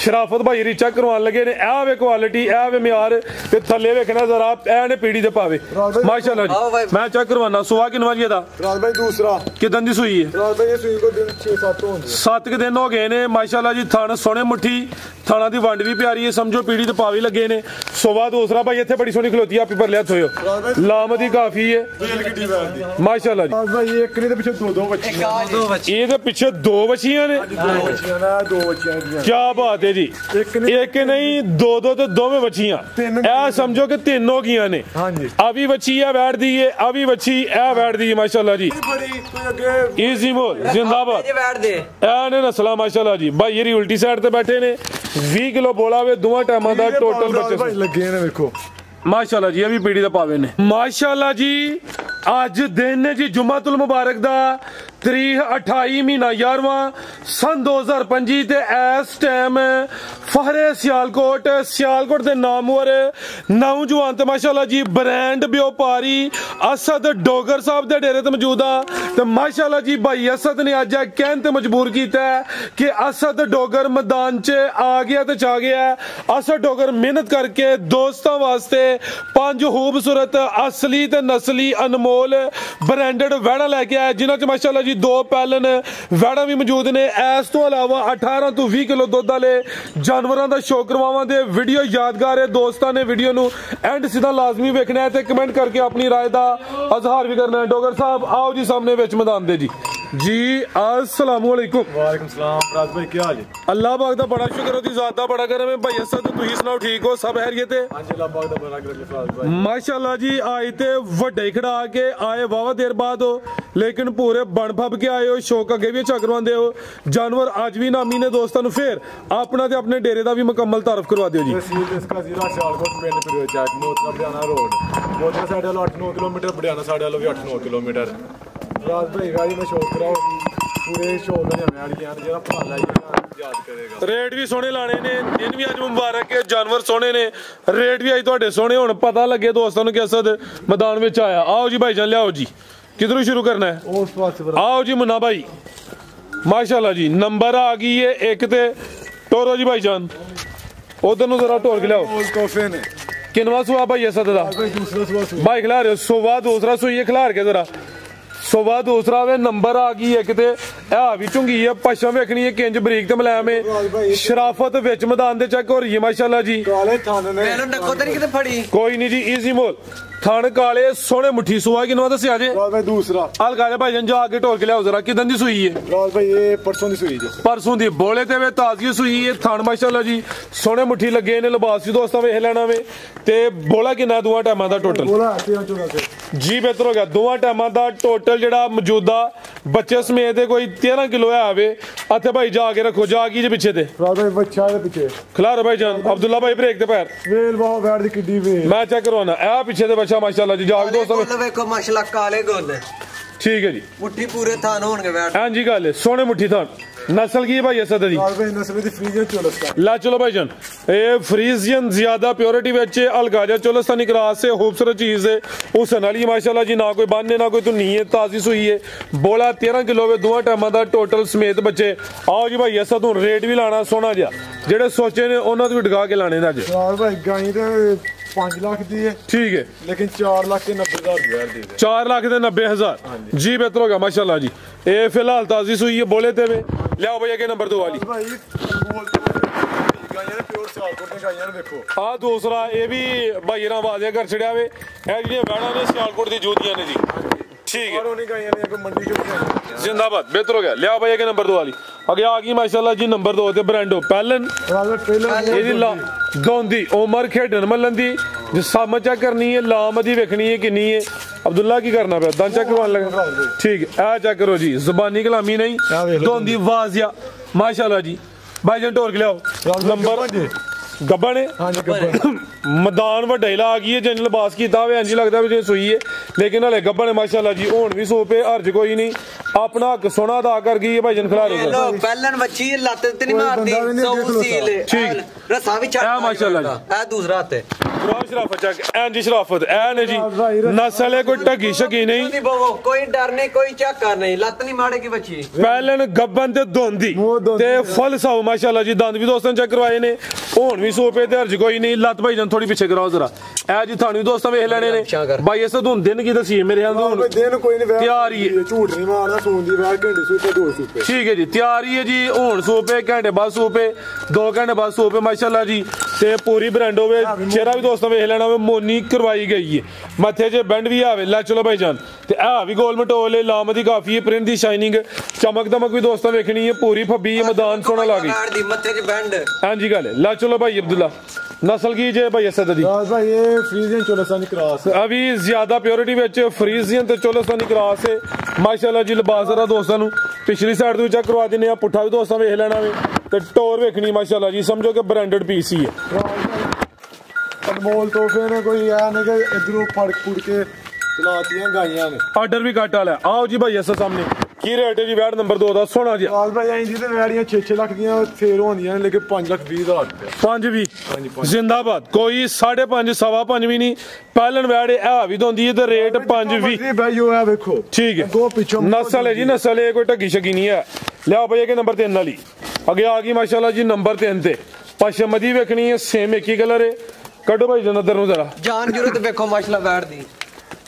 शराफत भाई री चेक करवान लगे ने ए वे क्वालिटी ए वे म्यार ते थल्ले वेखना जरा ए ने पीड़ी दे पावे माशाल्लाह जी मैं चेक करवाना सुवा किनवा जी दा राज भाई दूसरा किदन दी सुई है राज भाई ये सुई को दिन 6-7 होंगे 7 के दिन हो गए ने माशाल्लाह जी थान सोने मुट्ठी थाना दी वंड भी प्यारी है समझो पीड़ी ते पावी लगे ने सुवा दूसरा भाई इत्थे बड़ी सोहनी खलोती है आपी पर लिया थोयो लामदी काफी है माशाल्लाह जी भाई एक ने पीछे दो बच्चे ये पीछे 2 बच्चियां ने क्या बात है जी एक नहीं दो तो दो में बच्चियां ऐ समझो कि 3 हो गई ने अभी बच्ची है बैठ दी है अभी बच्ची ऐ बैठ दी है माशाल्लाह जी इजी बोल जिंदाबाद ऐ ने नस्ला माशाल्लाह जी भाई ये उल्टी साइड ते बैठे ने 20 किलो बोला वे दोवां टाइमां दा टोटल बच्चे लगे ने देखो माशाल्लाह जी अभी पीड़ी दा पावे ने माशाल्लाह जी आज दिन ने जी जुम्मतुल मुबारक दा तरीक 28 महीना 11वां सन 2025 ते इस टाइम फहरे सियालकोट दे नामवर नौजवान ते माशाल्लाह जी ब्रांड व्यापारी असद डोगर साहब दे डेरे ते मौजूद आ ते माशाल्लाह जी भाई असद ने अज कहन ते मजबूर कीता है कि असद डोगर मैदान च आ गया ते चा गया असद डोगर मेहनत करके दोस्तां वास्ते 5 खूबसूरत असली ते नस्ली अनमोल ब्रांडेड वैड़ा लेके आया जिन्हां च माशाल्लाह जी 2 पैलन वैड़ा भी मौजूद ने इस तो अलावा 18 तो 20 किलो दुध वाले जानवरों का शो करवावां दे वीडियो यादगार है दोस्तों ने वीडियो नु एंड सीधा लाजमी वेखना है ते कमेंट करके अपनी राय दा अजहार भी करना है डोगर साहब आओ जी सामने विच मैदान दे जी अस्सलाम वालेकुम वालेकुम सलाम राज भाई क्या हाल है अल्लाह पाक दा बड़ा शुक्र होती ज़ात दा बड़ा करम है भाई असद तुसी सुनाओ ठीक हो सब खैरियत है हां जी अल्लाह पाक दा बड़ा करम राज भाई माशाल्लाह जी आए ते वड्डे खड़ा के आए वावा देर बाद हो लेकिन पूरे बन फब के आए हो शौक अगे भी अच्छा करवांदे हो जानवर आज भी नामी ने दोस्तों नु फिर अपना ते अपने डेरे दा भी मुकम्मल तारफ करवा दियो जी तहसील इसका जिला सियालकोट पिंड पिरोचाक मोतरा बड़ियाना रोड मोतरा साइड वाला 8-9 किलोमीटर बड़ियाना साइड वाला भी 8-9 किलोमीटर राज भाई गाड़ी में शौक कराओ पूरे शौक ने हमें अड़ गया जरा भाला याद करेगा रेट भी सोने लाने ने दिन भी आज मुबारक है जानवर सोने ने रेट भी आज ਤੁਹਾਡੇ सोने हुण पता लगे दोस्तों नु कि असद मैदान में आया आओ जी भाईजान लियाओ जी किधरों शुरू करना है उस पास आओ जी मुन्ना भाई माशाल्लाह जी नंबर आ गई है एक ते टोरो जी भाईजान उधर नु जरा टोर के लियाओ कॉफे ने किनवा सुआ भाई असद दा भाई खिला रहे हो सुवा दूसरा सुई खिलार के जरा सुबह दूसरा वे नंबर आ गई है किते आ भी चुंगी है पछम वेखनी है किंज बरीक ते मुलायम है शराफत विच मैदान दे चेक हो रही है माशाल्लाह जी काले थाने ने पहले डको ते नहीं किते फड़ी कोई नहीं जी इजी मोल थान काले सोने मुट्ठी सुआ किनवा दस्या जे राज भाई दूसरा हल काले भाईजान जा के टोर के लियाओ जरा किदन दी सुई है राज भाई ये परसों दी सुई है परसों दी बोले ते वे ताजी सुई है थान माशाल्लाह जी सोने मुट्ठी लगे ने लिबास भी दोस्तों वेख लेना वे ते बोला किन्ना दुआ टाइमां दा टोटल बोला 13-14 जी बेहतर हो गया दुआ टाइमां दा टोटल जेड़ा मौजूदा बच्चे समेत कोई 13 किलो है आवे अथे भाई जाके रखो जागी जे पीछे ते राज भाई बच्चा दे पीछे खिलार भाईजान अब्दुल्ला भाई ब्रेक ते पैर वेल बाह बैठ दी किड्डी वेल मैं चेक करवाना ए पीछे ते बच्चा माशाल्लाह जी जाग दोस्तों गोल देखो माशाल्लाह काले गोल ठीक है जी मुट्ठी पूरे थान होणगे बैठ हां जी गल सोने मुट्ठी थान नस्ल की है भाई असद दी राज भाई नस्ल दी फ्रीजियन चोलस्तान ला चलो भाईजान ए फ्रीजियन ज्यादा प्योरिटी विच अलगाजा चोलस्तानी क्रॉस से खूबसूरत चीज है हुसन वाली माशाल्लाह जी ना कोई बाने ना कोई धुनी है ताजी सुई है बोला 13 किलो वे दोवां टाइमां दा टोटल समेत बच्चे आओ जी भाई असद हुन रेट भी लाना सोना जिहा जेड़े सोचे ने उन्हां तो भी डगा के लाने ने अज राज भाई गाई ते 5 लाख दी है ठीक है लेकिन 4 लाख के 90,000 दी है 4 लाख के 90,000 जी बेहतर हो गया माशाल्लाह जी ए फिलहाल ताजी सुई है बोले ते वे लियाओ भैया के नंबर 2 वाली भाई गाइयां प्योर सियालकोट ने गाइयां देखो हां दूसरा ये भी भाई ना बाजे घर छड़िया वे ए जेडी वैड़ा ने सियालकोट दी जूतियां ने जी ठीक है और उन्हीं गाइयां ने एक मंडी चो जिंदाबाद बेहतर हो गया लियाओ भैया के नंबर 2 वाली आगे आ गई माशाल्लाह जी नंबर 2 ते ब्रांडो पहलन राज भाई पहले ਇਹਦੀ ਗੌਂਦੀ ਉਮਰ ਖੇਡਣ ਮੱਲਣ ਦੀ ਜੇ ਸਮ ਚੈੱਕ ਕਰਨੀ ਹੈ ਲਾਮ ਦੀ ਵੇਖਣੀ ਹੈ ਕਿੰਨੀ ਹੈ ਅਬਦੁੱਲਾ ਕੀ ਕਰਨਾ ਪਿਆ ਦੰਦ ਚੈੱਕ ਕਰਵਾਉਣ ਲੱਗਾ ਠੀਕ ਹੈ ਇਹ ਚੈੱਕ ਕਰੋ ਜੀ ਜ਼ਬਾਨੀ ਕਲਾਮੀ ਨਹੀਂ ਗੌਂਦੀ ਵਾਜ਼ਿਆ ਮਾਸ਼ਾਅੱਲਾ ਜੀ ਭਾਈਜਾਨ ਢੋਰ ਕੇ ਲਿਆਓ ਨੰਬਰ ਗੱਬਾ ਨੇ हां जी गब्बर मैदान वड्डा ला गई है जिन लिबास कीता हुआ इंज लगदा भी सुई है लेकिन हले गब्बा ने माशाल्लाह जी हुण भी सो पे हर्ज कोई नहीं ਆਪਣਾ ਹੱਕ ਸੋਨਾ ਅਦਾ ਕਰ ਗਈ ਹੈ ਭਾਈ ਜਨ ਖਿਲਾ ਰਹੇ ਲੋ ਪਹਿਲਨ ਵੱਛੀ ਲੱਤ ਤੇ ਨਹੀਂ ਮਾਰਦੀ ਸੌ ਸੀਲ ਠੀਕ ਰਸਾ ਵੀ ਛੱਡ ਇਹ ਮਾਸ਼ਾਅੱਲਾ ਜੀ ਇਹ ਦੂਸਰਾ ਹੱਥ ਹੈ ਸ਼ਰਾਫਤ ਚੱਕ ਐਂ ਜੀ ਸ਼ਰਾਫਤ ਐ ਨੇ ਜੀ ਨਸਲ ਹੈ ਕੋਈ ਢੱਗੀ ਸ਼ਕੀ ਨਹੀਂ ਕੋਈ ਡਰ ਨਹੀਂ ਕੋਈ ਝਾਕਾ ਨਹੀਂ ਲੱਤ ਨਹੀਂ ਮਾੜੇਗੀ ਵੱਛੀ ਪਹਿਲਨ ਗੱਬਨ ਤੇ ਧੁੰਦੀ ਤੇ ਫੁੱਲ ਸਾਉ ਮਾਸ਼ਾਅੱਲਾ ਜੀ ਦੰਦ ਵੀ ਦੋਸਤਾਂ ਚੈੱਕ ਕਰਵਾਏ ਨੇ ਹੁਣ ਵੀ ਸੋਪੇ ਤੇ ਹਰਜ ਕੋਈ ਨਹੀਂ ਲੱਤ ਭਾਈ ਜਨ ਥੋੜੀ ਪਿੱਛੇ ਕਰਾਓ ਜ਼ਰਾ ਐ ਜੀ ਤੁਹਾਨੂੰ ਦੋਸਤਾਂ ਵੇਖ ਲੈਣੇ ਨੇ ਭਾਈ ਇਸ ਤੋਂ ਦਿਨ ਕੀ ਦਸੀਏ ਮੇਰੇ ਹਾਂ ਹੁਣ ਦਿਨ ਕੋਈ ਨਹੀਂ ਤਿਆਰ ਹੀ ਹੈ ਝੂਠ ਨਹੀਂ ਮਾਰਦਾ ਸੌਂਦੀ ਵੈਰ ਘੰਟੇ ਸੂਪੇ 2 ਸੂਪੇ ਠੀਕ ਹੈ ਜੀ ਤਿਆਰ ਹੀ ਹੈ ਜੀ ਹੁਣ ਸੋਪੇ ਘੰਟੇ ਬਾਅਦ ਸੋਪੇ 2 ਘੰਟੇ ਬਾਅਦ ਸੋਪੇ ਮਾਸ਼ਾਅੱਲਾ ਜੀ ਤੇ ਪੂਰੀ ਬ੍ਰਾਂਡ ਹੋਵੇ ਚਿਹਰਾ ਵੀ ਦੋਸਤਾਂ ਵੇਖ ਲੈਣਾ ਹੋਵੇ ਮੋਨੀ ਕਰਵਾਈ ਗਈ ਹੈ ਮੱਥੇ 'ਚ ਬੈਂਡ ਵੀ ਆਵੇ ਲੈ ਚਲੋ ਭਾਈ ਜਾਨ ਤੇ ਆ ਵੀ ਗੋਲ ਮਟੋਲੇ ਲਾਮਦੀ ਕਾਫੀ ਹੈ ਪ੍ਰਿੰਟ ਦੀ ਸ਼ਾਈਨਿੰਗ ਚਮਕ ਦਮਕ ਵੀ ਦੋਸਤਾਂ ਵੇਖਣੀ ਹੈ ਪੂਰੀ ਫੱਬੀ ਹੈ ਮੈਦਾਨ ਸੋਹਣਾ ਲੱਗੀ ਮੱਥੇ 'ਚ ਬੈਂਡ ਹਾਂਜੀ ਗੱਲ ਹੈ ਲੈ ਚਲੋ ਭਾਈ ਅब्दुल्ला नस्ल की जे भाई असद दी भाई ये फ्रीजियन चोलस्तानी क्रॉस अभी ज्यादा प्योरिटी विच फ्रीजियन ते चोलस्तानी क्रॉस है माशाल्लाह जी लिबास जरा दोस्तां नु पिछली साइड तो चेक करवा दिने आ पुट्ठा भी दोस्तां वेख लेना वे ते टोर वेखनी माशाल्लाह जी समझो कि ब्रांडेड पीस ही है अनमोल तोहफे ने कोई है नहीं कि इधरों फड़ फुड़ के चलातियां गाइयां ने ऑर्डर भी कट वाला आओ जी भाई असद सामने की रेट है जी वैट नंबर 2 दा सोना जी लाल भाई आई जी ते वैड़ियां 6-6 लाख दियां सेल होंदियां ने लेकिन 5,20,000 रुपए 5 भी जिंदाबाद कोई 5.5 सवा 5 भी नहीं पहलन वैड़ है भी दोंदी है ते रेट 5 भी भाई यो है देखो ठीक है दो पीछे नस्ल है जी नस्ल है कोई ढगी शकी नहीं है लियाओ भैया के नंबर 3 वाली अगे आ गई माशाल्लाह जी नंबर 3 ते पश्चिमदी वेखनी है सेम एक ही कलर है कड्डो भाई जनादर नु जरा जान जरूरत देखो माशाल्लाह वैड़ दी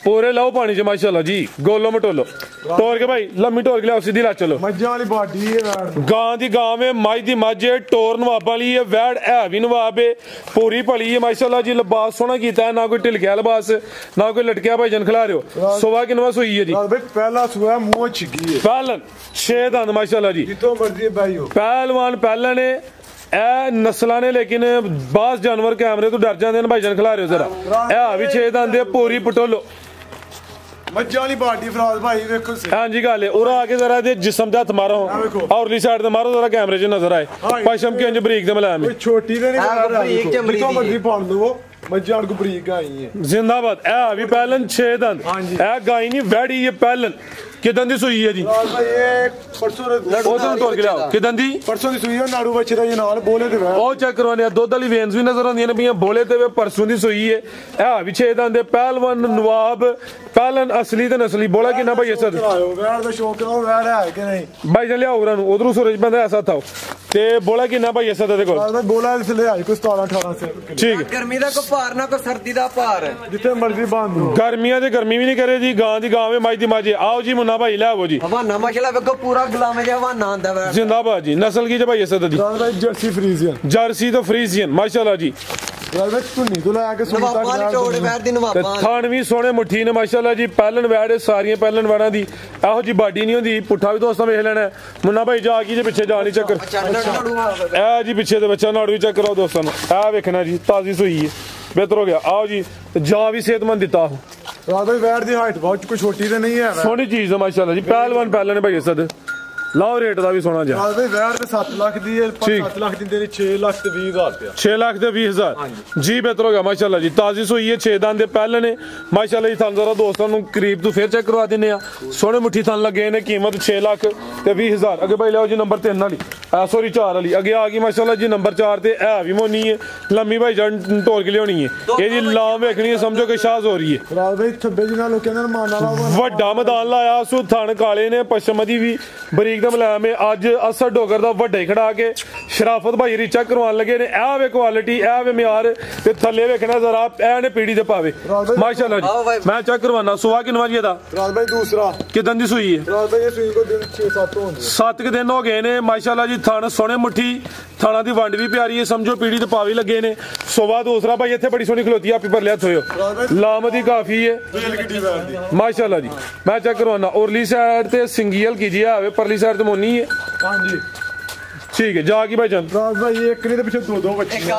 पूरे लाओ पानी च माशाल्लाह जी गोलो मटोलो तोड़ के भाई लम्मी टोर के लाओ सीधी ला चलो मज्जां वाली बॉडी है वैड़ गां दी गां में मज दी मज है टोर नवाबा वाली है वैड़ है भी नवाब है पूरी भली है माशाल्लाह जी लिबास सोहना कीता है ना कोई ढिलकिया लिबास ना कोई लटकिया भाई जन खिला रहे हो सुबह किनवा सोई है जी भाई पहला सुआ मुंह छिगी है पहलन 6 दंद माशाल्लाह जी जितो मर्जी भाई हो पहलवान पहलन है ਇਹ ਨਸਲਾਂ ਨੇ ਲੇਕਿਨ ਬਾਸ ਜਾਨਵਰ ਕੈਮਰੇ ਤੋਂ ਡਰ ਜਾਂਦੇ ਨੇ ਭਾਈ ਜਨ ਖਿਲਾ ਰਹੇ ਹੋ ਜ਼ਰਾ ਇਹ ਵੀ 6 ਦੰਦ ਪੂਰੀ ਪਟੋਲੋ मज्जा वाली बॉडी फराज भाई देखो हाँ जी गल है और आके जरा दे जिस्म दा मारो औरली साइड ते मारो जरा कैमरे च नजर आए पशम के अंज बरीक दे मलाम छोटी दे नहीं जितो मर्जी पाल दो मज्जा को बरीक आई है जिंदाबाद ए भी पहलन 6 दंद ए गाय नहीं वैड़ी ये पहलन किदन दी सुई है जी परसों तोड़ के लाओ किदन दी परसों दी सुई है नाड़ू बच्चे दा ये नाल बोले ते ओ चेक करवाने दुध वाली वेन्स भी नजर आंदी ने पियां बोले ते परसों दी सुई है ए भी 6 दंद पहलवान नवाब पहलन असली ते नस्ली बोला कि ना भाई असद वैड़ दा शौक है वैड़ है कि नहीं भाई जन लियाओ उधर उधरों सूरज बंदा ऐसा था ते बोला कि ना भाई असद दे कोल बोला इसलिए आई को 17-18 से ठीक है गर्मी दा को भार ना को सर्दी दा भार जिथे मर्जी बांध दो गर्मियां ते गर्मी भी नहीं करे जी गां दी गां में माई दी माजी आओ जी मुन्ना भाई ले आवो जी हवाना माशाल्लाह देखो पूरा गुलाम है हवाना आंदा वैड़ जिंदाबाद जी नस्ल की भाई असद दी जर्सी फ्रीजियन जर्सी तो फ्रीजियन माशाल्लाह जी थानवी सोने मुट्ठी ने माशाल्लाह जी पहलन वैड़ सारियां पहलन वैड़ा दी एहो जी बाडी नहीं होंदी पुट्ठा भी दोस्तां वेख लेना मुन्ना भाई जा की जे पिछे जा नहीं चक्कर ए जी पिछे ते बच्चा नाड़ू चेक कराओ दोस्तां नु ए वेखना जी ताजी सुई है बेहतर हो गया आओ जी जा भी सेहतमंद दिता वैड़ दी हाइट बहुत कोई छोटी ते नहीं है सोहनी चीज है माशाल्लाह जी पहलवान पहलन भाई असद लाओ रेट दा भी सोना जा वैड़ ते 7 लाख दी है 7 लाख दी देनी 6 लाख ते 20,000 रुपया 6 लाख ते 20,000 जी बेहतर हो गया माशाल्लाह जी ताजी सुई है 6 दान दे पहले ने माशाल्लाह जी थान जरा दोस्तों नु करीब तो फिर चेक करवा दिने आ सोने मुट्ठी थान लगे ने कीमत 6 लाख ते 20,000 अगे भाई लाओ जी नंबर 3 वाली सॉरी 4 वाली अगे आ गई माशाल्लाह जी नंबर 4 ते है भी मोनी है लम्मी भाई जान तोड़ के लियोनी है ये जी लाम वेखनी है समझो कि शाज हो रही है रात भाई 26 दिना लोके ने मान वाला ਵੱਡਾ मैदान लाया सु थान काले ने पश्चिम दी भी बरीक दे मलाम है ਅੱਜ ਅਸਰ ਡੋਗਰ ਦਾ ਵੱਡੇ ਖੜਾ ਕੇ ਸ਼ਰਾਫਤ ਭਾਈ ਰੀਚਾ ਕਰਵਾਉਣ ਲੱਗੇ ਨੇ ਇਹ ਵੇ ਕੁਆਲਿਟੀ ਇਹ ਵੇ ਮਿਆਰ ਤੇ ਥੱਲੇ ਵੇਖਣਾ ਜ਼ਰਾ ਇਹ ਨੇ ਪੀੜੀ ਤੇ ਪਾਵੇ ਮਾਸ਼ਾਅੱਲਾ ਜੀ ਮੈਂ ਚੈੱਕ ਕਰਵਾਉਣਾ ਸੁਆ ਕਿੰਨਾ ਜੀ ਇਹਦਾ ਰਾਜ ਭਾਈ ਦੂਸਰਾ ਕਿਦਾਂ ਦੀ ਸੂਈ ਹੈ ਰਾਜ ਭਾਈ ਇਹ ਸੂਈ ਕੋ ਦਿਨ 6-7 ਹੋਣਗੇ 7 ਕਿ ਦਿਨ ਹੋ ਗਏ ਨੇ ਮਾਸ਼ਾਅੱਲਾ ਜੀ ਥਣ ਸੋਹਣੇ ਮੁੱਠੀ ਥਾਣਾ ਦੀ ਵੰਡ ਵੀ ਪਿਆਰੀ ਹੈ ਸਮਝੋ ਪੀੜੀ ਤੇ ਪਾਵੇ ਲੱਗੇ ਨੇ ਸੁਆ ਦੂਸਰਾ ਭਾਈ ਇੱਥੇ ਬੜੀ ਸੋਹਣੀ ਖਲੋਤੀ ਆਪੀ ਪਰ ਲਿਆ ਥੋਇਓ ਲਾਮਦੀ ਕਾਫੀ ਹੈ ਮਾਸ਼ਾਅੱਲਾ ਜੀ ਮੈਂ ਚੈੱਕ ਕਰਵਾਉਣਾ ਔਰਲੀ ਸਾਈਡ ਤੇ ਸਿੰਗੀਅਲ कीजिए आवे परली साइड तो मोनी है हां जी ठीक है जागी भाई जान राज भाई एक नहीं तो पीछे दो बच्चियां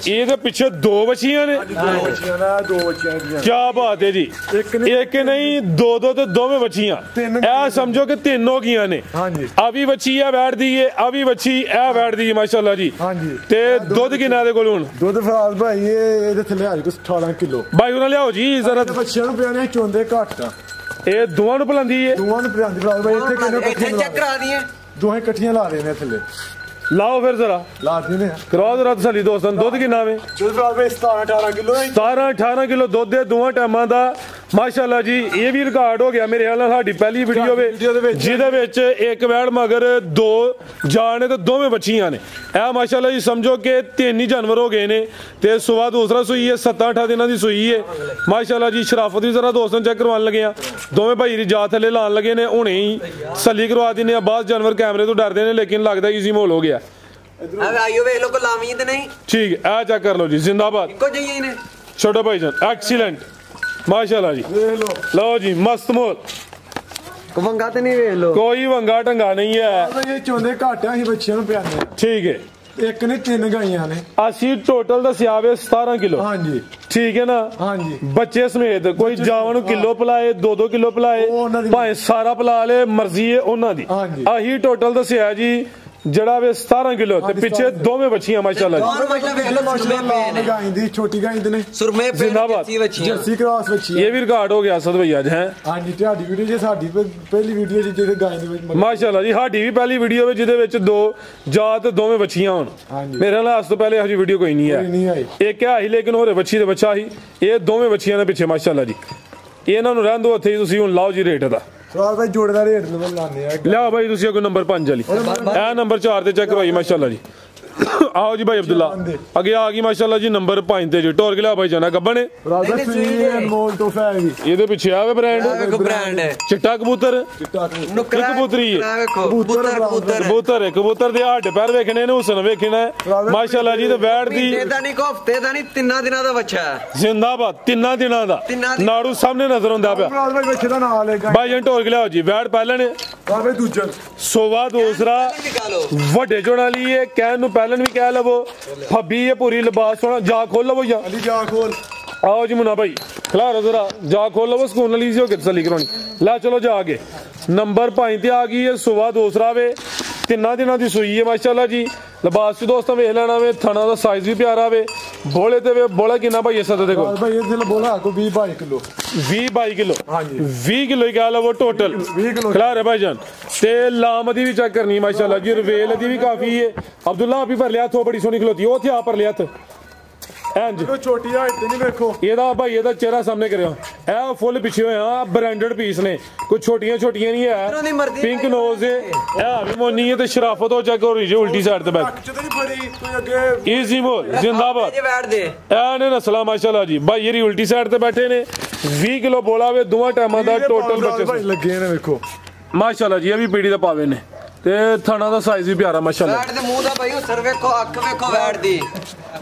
ये तो पीछे 2 बच्चियां ने 2 बच्चियां क्या बात है जी एक नहीं दो तो दो में बच्चियां ऐ समझो कि 3 हो गईयां ने हां जी अभी बच्ची है बैठ दी है अभी बच्ची ए बैठ दी है माशाल्लाह जी हां जी ते दूध किना दे कोल हुन दूध फराज भाई ये थले आ 18 किलो भाई उना लियाओ जी जरा बच्चियां नु पियाने चोंदे घट ਇਹ ਦੋਵਾਂ ਨੂੰ ਭਲੰਦੀ ਹੈ ਦੋਵਾਂ ਨੂੰ ਭਜਾਉਂਦੀ ਫਰਾਦ ਭਾਈ ਇੱਥੇ ਕਿੰਨੇ ਇੱਥੇ ਚੈੱਕ ਕਰਾ ਦਈਏ ਦੋਹੇ ਇਕੱਠੀਆਂ ਲਾ ਰਹੇ ਨੇ ਥੱਲੇ ਲਾਓ ਫਿਰ ਜ਼ਰਾ ਲਾ ਦਿੰਦੇ ਆ ਕਰਵਾ ਜ਼ਰਾ ਤਸੱਲੀ ਦੋਸਤਾਂ ਦੁੱਧ ਕਿੰਨਾ ਵੇ ਦੁੱਧ ਫਰਾਦ ਭਾਈ 17-18 ਕਿਲੋ ਹੈ 17-18 ਕਿਲੋ ਦੁੱਧ ਦੇ ਦੋਵਾਂ ਟਾਈਮਾਂ ਦਾ ਮਾਸ਼ਾਅੱਲਾ ਜੀ ਇਹ ਵੀ ਰਿਕਾਰਡ ਹੋ ਗਿਆ ਮੇਰੇ ਖਿਆਲ ਨਾਲ ਸਾਡੀ ਪਹਿਲੀ ਵੀਡੀਓ ਵੇ ਜਿਹਦੇ ਵਿੱਚ ਇੱਕ ਵੈੜ ਮਗਰ 2 ਜਾਣੇ ਤੇ ਦੋਵੇਂ ਬੱਚੀਆਂ ਨੇ ਇਹ ਮਾਸ਼ਾਅੱਲਾ ਜੀ ਸਮਝੋ ਕਿ 3 ਹੀ ਜਾਨਵਰ ਹੋ ਗਏ ਨੇ ਤੇ ਸੁਬਾ ਦੂਸਰਾ ਸੂਈ ਹੈ 7-8 ਦਿਨਾਂ ਦੀ ਸੂਈ ਹੈ ਮਾਸ਼ਾਅੱਲਾ ਜੀ ਸ਼ਰਾਫਤ ਵੀ ਜ਼ਰਾ ਦੋਸਤਾਂ ਚੈੱਕ ਕਰਵਾਉਣ ਲੱਗੇ ਆ ਦੋਵੇਂ ਭਾਈ ਦੀ ਜਾਤ ਥੱਲੇ ਲਾਉਣ ਲੱਗੇ ਨੇ ਹੁਣੇ ਹੀ ਸੱਲੀ ਕਰਵਾ ਦਿੰਦੇ ਆ ਬਾਅਦ ਜਾਨਵਰ ਕੈਮਰੇ ਤੋਂ ਡਰਦੇ ਨੇ ਲੇਕਿਨ ਲੱਗਦਾ ਈਜ਼ੀ ਮਾਹੌਲ ਹੋ ਗਿਆ ਆਇਓ ਵੇਖ ਲੋ ਕੋ ਲਾਵੀਂ ਤੇ ਨਹੀਂ ठीक है आ चेक कर लो जी जिंदाबाद ਇੱਕੋ ਜਿਹੀ ਨੇ छोटे भाईजान एक्सीलेंट माशाल्लाह जी ਵੇਖ ਲੋ लो जी मस्त मोल ਵੰਗਾ ਤੇ ਨਹੀਂ ਵੇਖ ਲੋ कोई वंगा टंगा नहीं है ਭਾਈ ਇਹ ਚੋਂਦੇ ਘੱਟ ਆ ਅਸੀਂ ਬੱਚਿਆਂ ਨੂੰ ਪਿਆਉਂਦੇ ठीक है ਆ ਇੱਕ ਨੇ 3 ਗਾਈਆਂ ਨੇ ਅਸੀਂ ਟੋਟਲ ਦੱਸਿਆ ਵੇ 17 ਕਿਲੋ ਹਾਂਜੀ ਠੀਕ ਹੈ ਨਾ ਹਾਂਜੀ ਬੱਚੇ ਸਮੇਤ ਕੋਈ ਜਾਵਾਂ ਨੂੰ ਕਿਲੋ ਪਿਲਾਏ 2-2 ਕਿਲੋ ਪਿਲਾਏ ਉਹ ਉਹਨਾਂ ਦੀ ਭਾਵੇਂ ਸਾਰਾ ਪਿਲਾ ਲੇ ਮਰਜ਼ੀ ਹੈ ਉਹਨਾਂ ਦੀ ਹਾਂਜੀ। ਆਹੀ ਟੋਟਲ ਦੱਸਿਆ ਜੀ ਜਿਹੜਾ ਵੇ 17 ਕਿਲੋ ਤੇ ਪਿੱਛੇ ਦੋਵੇਂ ਬੱਚੀਆਂ ਮਾਸ਼ਾਅੱਲਾ ਜੀ ਦੋਨੋਂ ਬੱਚਾ ਵੇਖ ਲੋ ਸੁਰਮੇ ਪਏ ਨੇ ਗਾਈ ਦੀ ਛੋਟੀ ਗਾਈ ਦੇ ਨੇ ਸੁਰਮੇ ਪਏ ਜ਼ਿੰਦਾਬਾਦ। ਜੱਸੀ ਬੱਚੀਆਂ ਜਰਸੀ ਕ੍ਰਾਸ ਬੱਚੀ ਇਹ ਵੀ ਰਿਕਾਰਡ ਹੋ ਗਿਆ ਸਦ ਭਈਆ ਅੱਜ ਹੈ ਹਾਂਜੀ ਤੁਹਾਡੀ ਵੀਡੀਓ ਜੇ ਸਾਡੀ ਪਹਿਲੀ ਵੀਡੀਓ ਜਿਹਦੇ ਗਾਈ ਦੀ ਵਿੱਚ ਮਾਸ਼ਾਅੱਲਾ ਜੀ ਸਾਡੀ ਵੀ ਪਹਿਲੀ ਵੀਡੀਓ ਵਿੱਚ ਜਿਹਦੇ ਵਿੱਚ 2 ਜਾਤ ਦੋਵੇਂ ਬੱਚੀਆਂ ਹੋਣ ਹਾਂਜੀ। ਮੇਰੇ ਨਾਲ ਅੱਜ ਤੋਂ ਪਹਿਲੇ ਹਜੀ ਵੀਡੀਓ ਕੋਈ ਨਹੀਂ ਕੋਈ ਨਹੀਂ ਹੈ ਆਈ। ਇੱਕ ਹੈ ਹੀ ਲੇਕਿਨ ਹੋਰੇ ਬੱਚੀ ਦੇ ਬੱਚਾ ਹੀ ਇਹ ਦੋਵੇਂ ਬੱਚੀਆਂ ਦੇ ਪਿੱਛੇ ਮਾਸ਼ਾਅੱਲਾ ਜੀ ਇਹਨਾਂ ਨੂੰ ਰਹਿਣ ਦਿਓ ਉੱਥੇ ਹੀ ਤੁਸੀਂ ਹੁਣ ਲਾਓ ਜੀ ਰੇਟ ਦਾ ਫਰਾਦ ਭਾਈ ਜੋੜੇ ਦਾ ਰੇਟ ਲੈਵਲ ਲਾਣੇ ਆ ਲਿਆਓ ਭਾਈ ਤੁਸੀਂ ਕੋਈ ਨੰਬਰ 5 ਵਾਲੀ ਇਹ ਨੰਬਰ 4 ਤੇ ਚੈੱਕ ਕਰਵਾਈ ਮਾਸ਼ਾਅੱਲਾ ਜੀ आओ जी भाई अब्दुल्ला आगे आ गई माशाल्लाह जी नंबर 5 ਤੇ ਜੀ ਟੋਰ ਕੇ ਲਿਆ ਭਾਈ ਜਾਨਾ ਗੱਬਣ ਨੇ ਫਰਾਦ ਭਾਈ ਸੂਈ ਅਨਮੋਲ ਤੋਹਫਾ ਹੈ ਵੀ ਇਹਦੇ ਪਿੱਛੇ ਆਵੇ ਬ੍ਰਾਂਡ ਵੇਖੋ ਬ੍ਰਾਂਡ ਹੈ ਚਿੱਟਾ ਕਬੂਤਰ ਚਿੱਟਾ ਨੁਕਰਾ ਇੱਕ ਕਬੂਤਰੀ ਹੈ। ਵੇਖੋ ਕਬੂਤਰ ਕਬੂਤਰ ਦੇ ਹੱਡ ਪੈਰ ਵੇਖਣੇ ਨੇ ਹੁਸਨ ਵੇਖਣਾ ਮਾਸ਼ਾਅੱਲਾ ਜੀ ਤੇ ਵੈੜ ਦੀ ਮਹੀਨੇ ਦਾ ਨਹੀਂ ਹਫਤੇ ਦਾ ਨਹੀਂ 3 ਦਿਨਾਂ ਦਾ ਬੱਚਾ ਹੈ ਜ਼ਿੰਦਾਬਾਦ 3 ਦਿਨਾਂ ਦਾ ਨਾੜੂ ਸਾਹਮਣੇ ਨਜ਼ਰ ਆਉਂਦਾ ਪਿਆ ਫਰਾਦ ਭਾਈ ਬੱਚੇ ਦਾ ਨਾਮ ਲੈ ਭਾਈ ਜਨ ਟੋਰ ਕੇ ਲਿਆਓ ਜੀ ਵੈੜ ਪਹਿਲਾਂ ਨੇ ਫਰਾਦ ਭਾਈ ਦੂਜਾ ਸੋਵਾ ਦੂਸਰਾ ਨਿਕਾਲੋ ਵੱਡੇ ਚੋਣ ਵਾਲੀ ਹੈ ਕਹਿਣ ਨੂੰ ਪਹਿਲਾਂ ਵੀ ਕਹਿ ਲਵੋ ਫੱਬੀ ਇਹ ਪੂਰੀ ਲਿਬਾਸ ਸੋਣਾ ਜਾ ਖੋਲ ਲਵੋ ਜਾਂ ਅਲੀ ਜਾ ਖੋਲ आओ जी मुन्ना भाई खिलारो जरा जा खोलो वो सुकून ली हो तसली करवानी ला चलो जा आगे नंबर 5 ते आ गई है सुबह दूसरा वे 3 दिनों की सूई है माशाल्लाह जी लिबास च दोस्तों वेख लेना वे थाना का साइज भी प्यारा वे बोले ते वे बोला कितना भाई सद दे ਫਰਾਦ ਭਾਈ ਇਹ ਬੋਲਾ ਕੋ 20-22 ਕਿਲੋ 20-22 किलो हाँ जी। 20 किलो ही कह लो वो टोटल 20 किलो खिला रहे भाईजान ते लाम दी भी चेक करनी माशाल्लाह जी रवेल दी भी काफी है अब्दुल्ला आप ही भर लिया थो बड़ी सोनी खलोती वो थे आप भर लिया थ ਇੰਜ ਕੋਈ ਛੋਟੀ ਹਾਈਟ ਤੇ ਨਹੀਂ ਵੇਖੋ ਇਹਦਾ ਭਾਈ ਇਹਦਾ ਚਿਹਰਾ ਸਾਹਮਣੇ ਕਰਿਓ ਇਹ ਫੁੱਲ ਪਿੱਛੇ ਹੋਇਆ ਬ੍ਰਾਂਡਡ ਪੀਸ ਨੇ ਕੋਈ ਛੋਟੀਆਂ ਛੋਟੀਆਂ ਨਹੀਂ ਉਹਨਾਂ ਦੀ ਹੈ ਮਰਜ਼ੀ ਪਿੰਕ ਨੋਜ਼ ਹੈ ਇਹ ਵੀ ਮੋਨੀ ਹੈ ਤੇ ਸ਼ਰਾਫਤ ਹੋ ਚੈੱਕ ਹੋ ਰਹੀ ਜੇ ਉਲਟੀ ਸਾਈਡ ਤੇ ਬੈਠ ਅੱਖ ਚ ਤੇ ਨਹੀਂ ਫੜੀ ਕੋਈ ਅੱਗੇ ਈਜ਼ੀ ਮੋਲ ਜਿੰਦਾਬਾਦ ਜੇ ਬੈਠ ਦੇ ਇਹ ਨੇ ਨਸਲਾ ਮਾਸ਼ਾਅੱਲਾ ਜੀ ਭਾਈ ਇਹਦੀ ਉਲਟੀ ਸਾਈਡ ਤੇ ਬੈਠੇ ਨੇ 20 ਕਿਲੋ ਬੋਲਾ ਵੇ ਦੋਵਾਂ ਟਾਈਮਾਂ ਦਾ ਟੋਟਲ ਭਾਈ ਬੱਚੇ ਲੱਗੇ ਨੇ ਵੇਖੋ ਮਾਸ਼ਾਅੱਲਾ ਜੀ ਇਹ ਵੀ ਪੀੜੀ ਦਾ ਪਾਵੇ ਨੇ ਤੇ ਥਾਣਾ ਦਾ ਸਾਈਜ਼ ਵੀ ਪਿਆਰਾ ਮਾਸ਼ਾਅੱਲਾ ਬੈਠ ਦੇ ਮੂੰਹ ਦਾ ਭਾਈ ਉਸਰ ਵੇਖੋ ਅੱਖ ਵੇਖੋ ਬੈਠ ਦੀ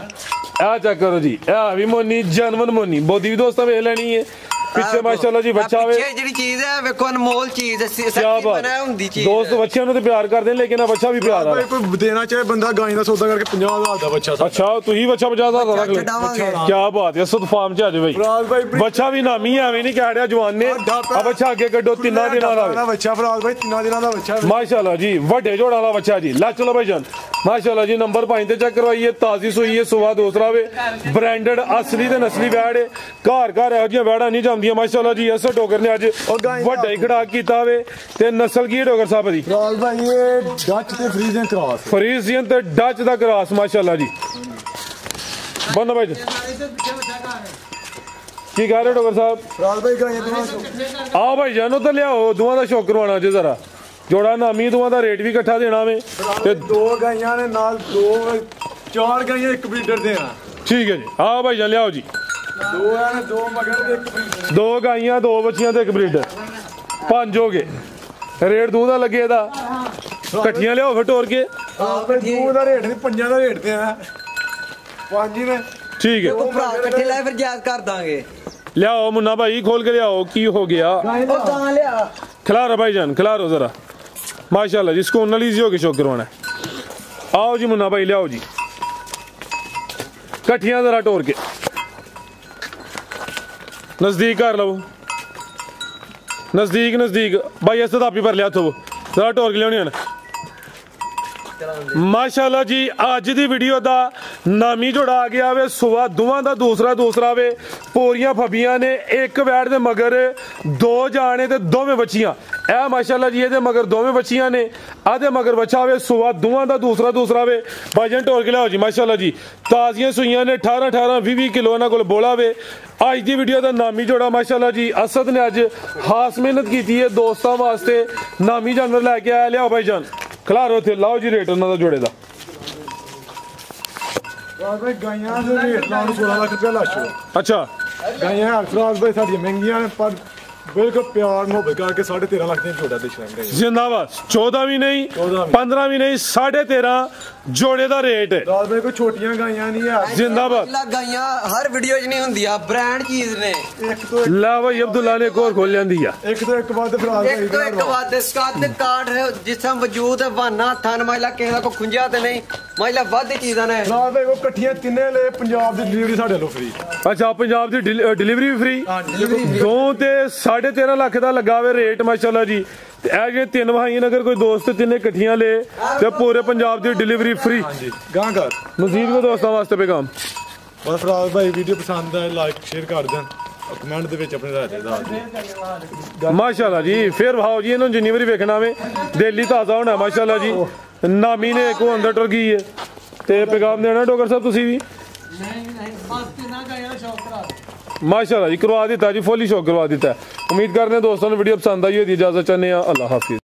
ਆ ਚੈੱਕ ਕਰੋ ਜੀ ਇਹ ਵੀ ਮੋਨੀ ਜਨਮਨ ਮੋਨੀ ਬੋਦੀ ਵੀ ਦੋਸਤਾਂ ਵੇਖ ਲੈਣੀ ਹੈ ਪਿੱਛੇ ਮਾਸ਼ਾਅੱਲਾ ਜੀ ਬੱਚਾ ਵੇ ਪਿੱਛੇ ਜਿਹੜੀ ਚੀਜ਼ ਹੈ ਵੇਖੋ ਅਨਮੋਲ ਚੀਜ਼ ਹੈ ਕਿਆ ਸੱਚੀ ਬਾਤ ਬਣਾਇਆ ਹੁੰਦੀ ਚੀਜ਼ ਦੋਸਤ ਬੱਚਿਆਂ ਨੂੰ ਤੇ ਪਿਆਰ ਕਰਦੇ ਨੇ ਲੇਕਿਨ ਆ ਬੱਚਾ ਵੀ ਪਿਆਰ ਆ ਭਾਈ ਕੋਈ ਦੇਣਾ ਚਾਹੇ ਬੰਦਾ ਗਾਂ ਦਾ ਸੌਦਾ ਕਰਕੇ 50,000 ਦਾ ਬੱਚਾ ਅੱਛਾ ਤੁਸੀਂ ਬੱਚਾ 50,000 ਦਾ ਰੱਖ ਲੈ ਛਡਾਵਾਂਗੇ ਕੀ ਬਾਤ ਹੈ ਸਦ ਫਾਰਮ ਚ ਆ ਜਾ ਫਰਾਦ ਭਾਈ ਬੱਚਾ ਵੀ ਨਾਮੀ ਐਵੇਂ ਨਹੀਂ ਕਹਿ ਰਿਹਾ ਜਵਾਨ ਨੇ ਆ ਬੱਚਾ ਅੱਗੇ ਕੱਢੋ 3 ਦਿਨਾਂ ਦਾ ਵੇ। ਬੱਚਾ ਫਰਾਦ ਭਾਈ 3 ਦਿਨਾਂ ਦਾ ਬੱਚਾ माशाल्लाह जी ਵੱਡੇ ਜੋੜਾਂ ਵਾਲਾ ਬੱਚਾ ਜੀ ਲੈ ਚਲੋ ਭਾਈ ਜਾਨ ਮਾਸ਼ਾਅੱਲਾ ਜੀ ਨੰਬਰ 5 ਤੇ ਚੈੱਕ ਕਰਵਾਈਏ ਤਾਜ਼ੀ ਸੂਈ ਹੈ ਸੁਬਾ ਦੂਸਰਾ ਵੇ ਬ੍ਰਾਂਡਡ ਅਸਲੀ ਤੇ ਨਸਲੀ ਵੈੜ ਹੈ ਘਰ ਘਰ ਇਹੋ ਜਿਹੀਆਂ ਵੈੜਾਂ ਨਹੀਂ ਜਾਂਦੀਆਂ ਮਾਸ਼ਾਅੱਲਾ ਜੀ ਅਸਰ ਡੋਗਰ ਨੇ ਅੱਜ ਵੱਡਾ ਹੀ ਖੜਾ ਕੀਤਾ ਵੇ ਤੇ ਨਸਲ ਕੀ ਡੋਗਰ ਸਾਹਿਬ ਦੀ ਫਰਾਦ ਭਾਈ ਇਹ ਡੱਚ ਤੇ ਫਰੀਜ਼ਨ ਕ੍ਰਾਸ ਫਰੀਜ਼ੀਅਨ ਤੇ ਡੱਚ ਦਾ ਕ੍ਰਾਸ ਮਾਸ਼ਾਅੱਲਾ ਜੀ ਬੰਨਾ ਭਾਈ ਜੀ ਕੀ ਕਹਿ ਰਹੇ ਡੋਗਰ ਸਾਹਿਬ ਫਰਾਦ ਭਾਈ ਗਾਂ ਤੋਂ ਆਓ ਭਾਈ ਜਾਨ ਉਧਰ ਲਿਆਓ ਦੋਵਾਂ ਦਾ ਸ਼ੌਕ ਕਰਵਾਉਣਾ ਜੇ ਜ਼ਰਾ ਜੋੜਾ ਨਾਮੀ ਦੋਵਾਂ ਦਾ ਰੇਟ ਵੀ ਇਕੱਠਾ ਦੇਣਾ ਵੇ ਤੇ 2 ਗਾਈਆਂ ਨੇ ਨਾਲ 4 ਗਾਈਆਂ ਇੱਕ ਬਰੀਡਰ ਦੇ ਆ ਠੀਕ ਹੈ ਜੀ ਆਓ ਭਾਈ ਜਾਨ ਲਿਆਓ ਜੀ 2 ਆ ਨੇ 2 ਮਗਰ ਤੇ ਇੱਕ ਬਰੀਡਰ 2 ਗਾਈਆਂ 2 ਬੱਚੀਆਂ ਤੇ ਇੱਕ ਬਰੀਡਰ 5 ਹੋ ਗਏ ਰੇਟ ਦੂੰ ਦਾ ਲੱਗੇ ਇਹਦਾ ਇਕੱਠੀਆਂ ਲਿਆਓ ਫਿਰ ਟੋਰ ਕੇ ਆਪੇ 2 ਦਾ ਰੇਟ ਨਹੀਂ 5 ਦਾ ਰੇਟ ਤੇ ਆ 5 ਨੇ ਠੀਕ ਹੈ ਉਹ ਭਰਾ ਇਕੱਠੇ ਲੈ ਫਿਰ ਯਾਦ ਕਰ ਦਾਂਗੇ ਲਿਆਓ ਮੁੰਨਾ ਭਾਈ ਖੋਲ ਕੇ ਲਿਆਓ ਕੀ ਹੋ ਗਿਆ ਉਹ ਤਾਂ ਲਿਆ ਖਿਲਾਰੋ ਭਾਈ ਜਾਨ ਖਿਲਾਰੋ ਜ਼ਰਾ ਮਾਸ਼ਾਅੱਲਾ ਜੀ ਸਕੂਨ ਨਾਲ ਈਜ਼ੀ ਹੋ ਕੇ ਸ਼ੌਕ ਕਰਵਾਉਣਾ ਆਓ ਜੀ ਮੁੰਨਾ ਭਾਈ ਲਿਆਓ ਜੀ ਇਕੱਠੀਆਂ ਜ਼ਰਾ ਟੋਰ ਕੇ ਨਜ਼ਦੀਕ ਕਰ ਲਵੋ ਨਜ਼ਦੀਕ ਭਾਈ ਇਸ ਤਾਂ ਆਪੀ ਭਰ ਲਿਆ ਥੋ ਜ਼ਰਾ ਟੋਰ ਕੇ ਲਿਆਉਣੀ ਹਨ ਮਾਸ਼ਾਅੱਲਾ ਜੀ ਅੱਜ ਦੀ ਵੀਡੀਓ ਦਾ ਨਾਮੀ ਜੋੜਾ ਆ ਗਿਆ ਵੇ ਸੁਆ ਦੋਵਾਂ ਦਾ ਦੂਸਰਾ ਵੇ ਪੂਰੀਆਂ ਫੱਬੀਆਂ ਨੇ ਇੱਕ ਵੈੜ ਦੇ ਮਗਰ ਦੋ ਜਾਣੇ ਤੇ ਦੋਵੇਂ ਬੱਚੀਆਂ ਇਹ ਮਾਸ਼ਾਅੱਲਾ ਜੀ ਇਹਦੇ ਮਗਰ ਦੋਵੇਂ ਬੱਚੀਆਂ ਨੇ ਆਦੇ ਮਗਰ ਬੱਚਾ ਵੇ ਸੁਆ ਦੋਵਾਂ ਦਾ ਦੂਸਰਾ ਵੇ ਭਾਜਨ ਢੋਲ ਕੇ ਲਿਆਓ ਜੀ ਮਾਸ਼ਾਅੱਲਾ ਜੀ ਤਾਜ਼ੀਆਂ ਸੂਈਆਂ ਨੇ 18 20 ਕਿਲੋ ਇਹਨਾਂ ਕੋਲ ਬੋਲਾ ਵੇ ਅੱਜ ਦੀ ਵੀਡੀਓ ਦਾ ਨਾਮੀ ਜੋੜਾ ਮਾਸ਼ਾਅੱਲਾ ਜੀ ਅਸਦ ਨੇ ਅੱਜ ਖਾਸ ਮਿਹਨਤ ਕੀਤੀ ਹੈ ਦੋਸਤਾਂ ਵਾਸਤੇ ਨਾਮੀ ਜਾਨਵਰ ਲੈ ਕੇ ਆਇਆ ਲਿਆਓ ਭਾਈ ਜਾਨ ਖਲਾਰੋ ਥੇ ਲਾਓ ਜੀ ਰੇਟ ਉਹਨਾਂ ਦਾ ਜੋੜੇ ਦਾ ਭਾਈ ਗਾਈਆਂ ਦੇ ਰੇਟ ਲਾਉਣ 16 ਲੱਖ ਰੁਪਏ ਲੱਛ ਅੱਛਾ ਗਾਈਆਂ ਅਕਸਰ ਭਾਈ ਸਾਡੀਆਂ ਮਹਿੰਗੀਆਂ ਨੇ ਪਰ ਬਿਲਕੁਲ ਪਿਆਰ ਮੁਹੱਬਤ ਕਰਕੇ 13.5 ਲੱਖ ਦੀਆਂ ਜੋੜਾ ਦੇ ਛਾਂਗੇ ਜ਼ਿੰਦਾਬਾਦ 14 ਵੀ ਨਹੀਂ 15 ਵੀ ਨਹੀਂ 13.5 ਜੋੜੇ ਦਾ ਰੇਟ ਹੈ ਰਾਤ ਭਾਈ ਕੋਈ ਛੋਟੀਆਂ ਗਾਈਆਂ ਨਹੀਂ ਹੈ ਜ਼ਿੰਦਾਬਾਦ ਗਾਈਆਂ ਹਰ ਵੀਡੀਓ 'ਚ ਨਹੀਂ ਹੁੰਦੀਆਂ ਬ੍ਰਾਂਡ ਚੀਜ਼ ਨੇ ਇੱਕ ਤੋਂ ਲਾ ਭਾਈ ਅਬਦੁੱਲਾ ਨੇ ਇੱਕ ਹੋਰ ਖੋਲ ਲੈਂਦੀ ਆ ਇੱਕ ਵੱਧ ਫਰਾਜ਼ ਇੱਕ ਤੋਂ ਇੱਕ ਵੱਧ ਕੱਦ ਕਾਠ ਜਿਸਮ ਵਜੂਦ ਵਾਨਾ ਥਨ ਮਾਇਲਾ ਕਿਸੇ ਦਾ ਕੋ ਖੁੰਝਿਆ ਤੇ ਨਹੀਂ ਮਾਇਲਾ ਵੱਧ ਚੀਜ਼ਾਂ ਨੇ ਰਾਤ ਭਾਈ ਕੋ ਇਕੱਠੀਆਂ ਤਿੰਨੇ ਲੈ ਪੰਜਾਬ ਦੀ ਡਿਲੀਵਰੀ ਸਾਡੇ ਵੱਲੋਂ ਫ੍ਰੀ ਅੱਛਾ ਪੰਜਾਬ ਦੀ ਡਿਲੀਵਰੀ ਵੀ ਫ੍ਰੀ ਹਾਂ ਡਿਲੀਵਰੀ ਦੋ ਤੇ 13.5 ਲੱਖ ਦਾ ਲੱਗਾ ਵੇ ਰੇਟ ਮਾਸ਼ਾਅੱਲਾ ਜੀ ਤੇ ਇਹ ਜੇ ਤਿੰਨ ਭਾਈਆਂ ਅਗਰ ਕੋਈ ਦੋਸਤ ਤਿੰਨੇ ਇਕੱਠੀਆਂ ਲੇ ਤੇ ਪੂਰੇ ਪੰਜਾਬ ਦੀ ਡਿਲੀਵਰੀ ਫ੍ਰੀ ਹਾਂਜੀ ਗਾਂ ਕਰ ਮਜ਼ੀਦ ਕੋ ਦੋਸਤਾਂ ਵਾਸਤੇ ਪੈਗਾਮ ਬਸ ਫਰਾਜ਼ ਭਾਈ ਵੀਡੀਓ ਪਸੰਦ ਆਏ ਲਾਈਕ ਸ਼ੇਅਰ ਕਰ ਦੇਣ ਕਮੈਂਟ ਦੇ ਵਿੱਚ ਆਪਣੇ ਰਾਏ ਦੱਸ ਦਿਓ ਮਾਸ਼ਾਅੱਲਾ ਜੀ ਫਿਰ ਭਾਓ ਜੀ ਇਹਨੂੰ ਜਿੰਨੀ ਵਾਰੀ ਵੇਖਣਾ ਵੇ ਦਿੱਲੀ ਤਾਜ਼ਾ ਹੋਣਾ ਮਾਸ਼ਾਅੱਲਾ ਜੀ ਨਾਮੀ ਨੇ ਇੱਕ ਅੰਦਰ ਟੁਰ ਗਈ ਹੈ ਤੇ ਪੈਗਾਮ ਦੇਣਾ ਡੋਗਰ ਸਾਹਿਬ ਤੁਸੀਂ ਵੀ ਮਾਸ਼ਾਅੱਲਾ ਜੀ ਕਰਵਾ ਦਿੱਤਾ ਜੀ ਫੁੱਲੀ ਸ਼ੌਕ ਕਰਵਾ ਦਿੱਤਾ ਉਮੀਦ ਕਰਦੇ ਹਾਂ ਦੋਸਤਾਂ ਨੂੰ ਵੀਡੀਓ ਪਸੰਦ ਆਈ ਹੋਈ ਇਜਾਜ਼ਤ ਚਾਹੁੰਦੇ ਆ ਅੱਲਾਹ ਹਾਫਿਜ਼